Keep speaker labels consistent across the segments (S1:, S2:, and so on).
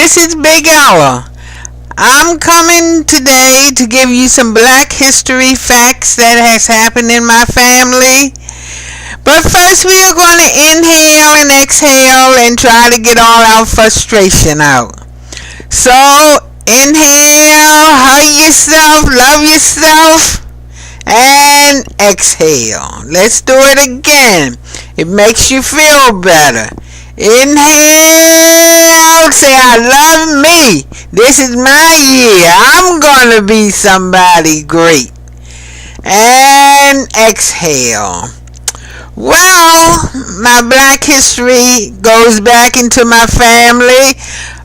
S1: This is Big Ella. I'm coming today to give you some black history facts that has happened in my family. But first we are going to inhale and exhale and try to get all our frustration out. So, inhale, hug yourself, love yourself, and exhale. Let's do it again. It makes you feel better. Inhale, say I love me. This is my year. I'm gonna be somebody great. And exhale. Well, my black history goes back into my family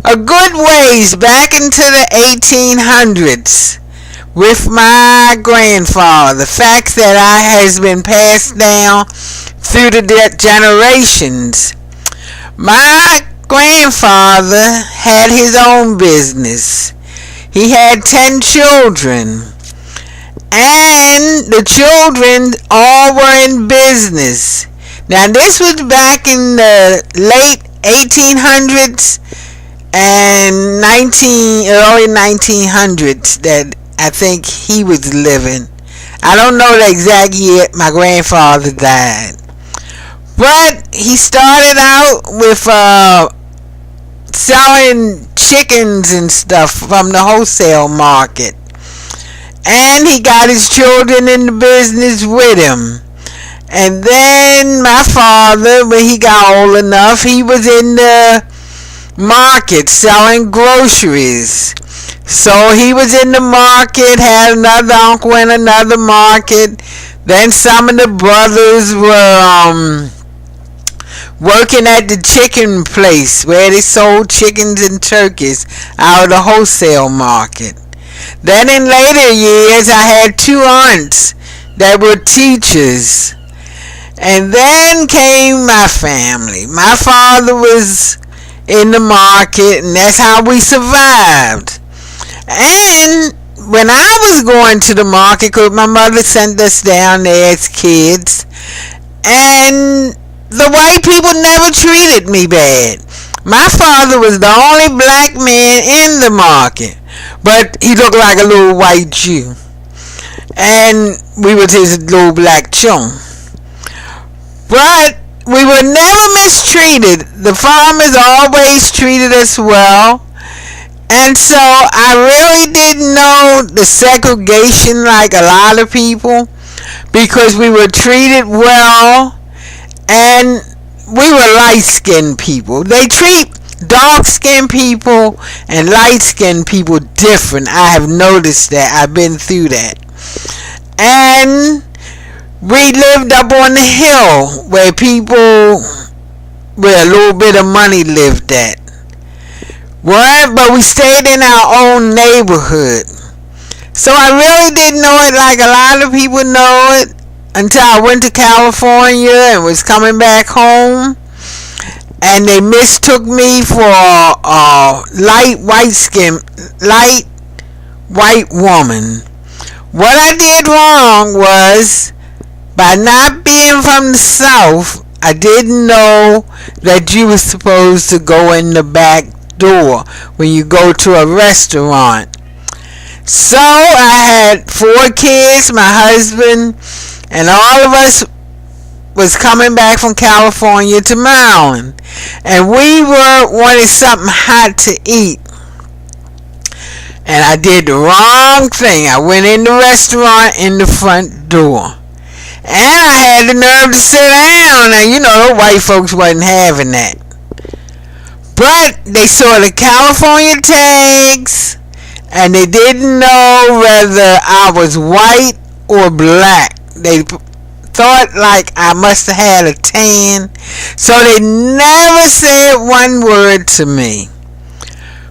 S1: a good ways, back into the 1800s with my grandfather. Facts that has been passed down through the generations. My grandfather had his own business. He had 10 children. And the children all were in business. Now this was back in the late 1800s and early 1900s that I think he was living. I don't know the exact year my grandfather died. But he started out with selling chickens and stuff from the wholesale market. And he got his children in the business with him. And then my father, when he got old enough, he was in the market selling groceries. So he was in the market, had another uncle in another market. Then some of the brothers were working at the chicken place where they sold chickens and turkeys out of the wholesale market. Then in later years I had 2 aunts that were teachers. And then came my family. My father was in the market and that's how we survived. And when I was going to the market, because my mother sent us down there as kids, and the white people never treated me bad. My father was the only black man in the market, but he looked like a little white Jew. And we was his little black chum. But we were never mistreated. The farmers always treated us well. And so I really didn't know the segregation like a lot of people, because we were treated well. And we were light-skinned people. They treat dark-skinned people and light-skinned people different. I have noticed that. I've been through that. And we lived up on the hill where people with a little bit of money lived at. But we stayed in our own neighborhood. So I really didn't know it like a lot of people know it until I went to California and was coming back home, and they mistook me for a light white woman. What I did wrong was, by not being from the South, I didn't know that you were supposed to go in the back door when you go to a restaurant. So I had 4 kids, my husband, and all of us was coming back from California to Maryland. And we wanted something hot to eat. And I did the wrong thing. I went in the restaurant in the front door. And I had the nerve to sit down. And you know, the white folks wasn't having that. But they saw the California tags. And they didn't know whether I was white or black. They thought like I must have had a tan. So they never said one word to me.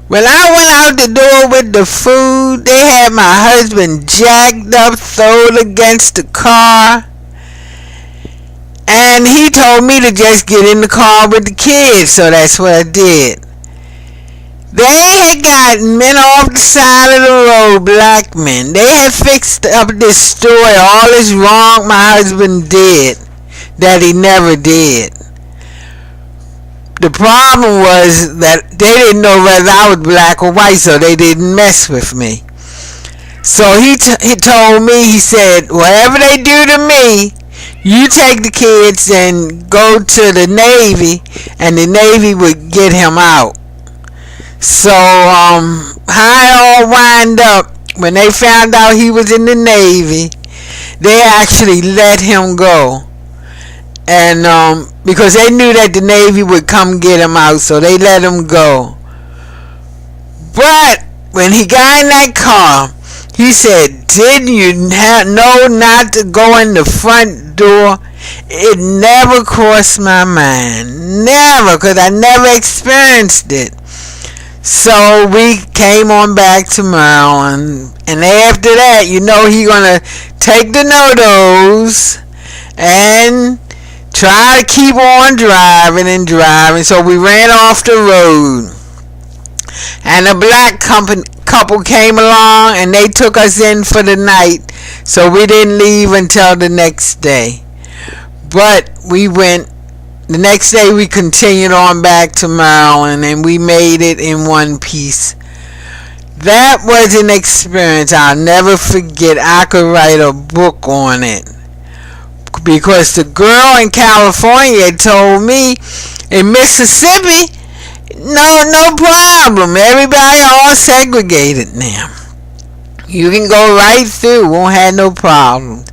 S1: When I went out the door with the food, they had my husband jacked up, thrown against the car. And he told me to just get in the car with the kids. So that's what I did. They had gotten men off the side of the road, black men. They had fixed up this story, all this wrong my husband did that he never did. The problem was that they didn't know whether I was black or white, so they didn't mess with me. So he told me, he said, whatever they do to me, you take the kids and go to the Navy, and the Navy would get him out. So how it all wind up, when they found out he was in the Navy, they actually let him go. And because they knew that the Navy would come get him out, so they let him go. But when he got in that car, he said, didn't you know not to go in the front door? It never crossed my mind. Never, because I never experienced it. So we came on back to Maryland. And after that, you know, he going to take the NODOs and try to keep on driving and driving. So we ran off the road. And a black couple came along and they took us in for the night. So we didn't leave until the next day. But we went, the next day we continued on back to Maryland and we made it in one piece. That was an experience I'll never forget. I could write a book on it. Because the girl in California told me, in Mississippi, no problem. Everybody all segregated now. You can go right through, won't have no problem.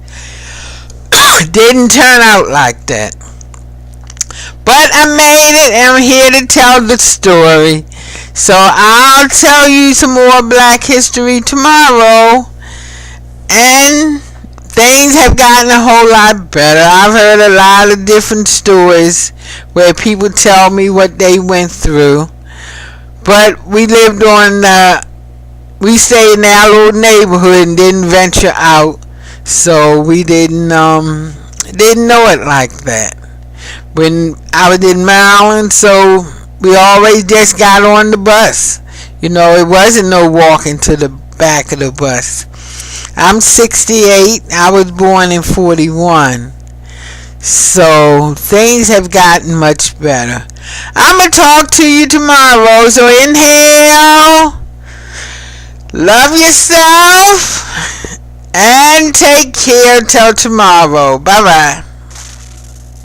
S1: Didn't turn out like that. But I made it, and I'm here to tell the story. So I'll tell you some more Black history tomorrow. And things have gotten a whole lot better. I've heard a lot of different stories where people tell me what they went through. But we lived we stayed in our little neighborhood and didn't venture out. So we didn't know it like that. When I was in Maryland, so we always just got on the bus. You know, it wasn't no walking to the back of the bus. I'm 68. I was born in 41. So things have gotten much better. I'm going to talk to you tomorrow. So inhale. Love yourself. And take care till tomorrow. Bye-bye.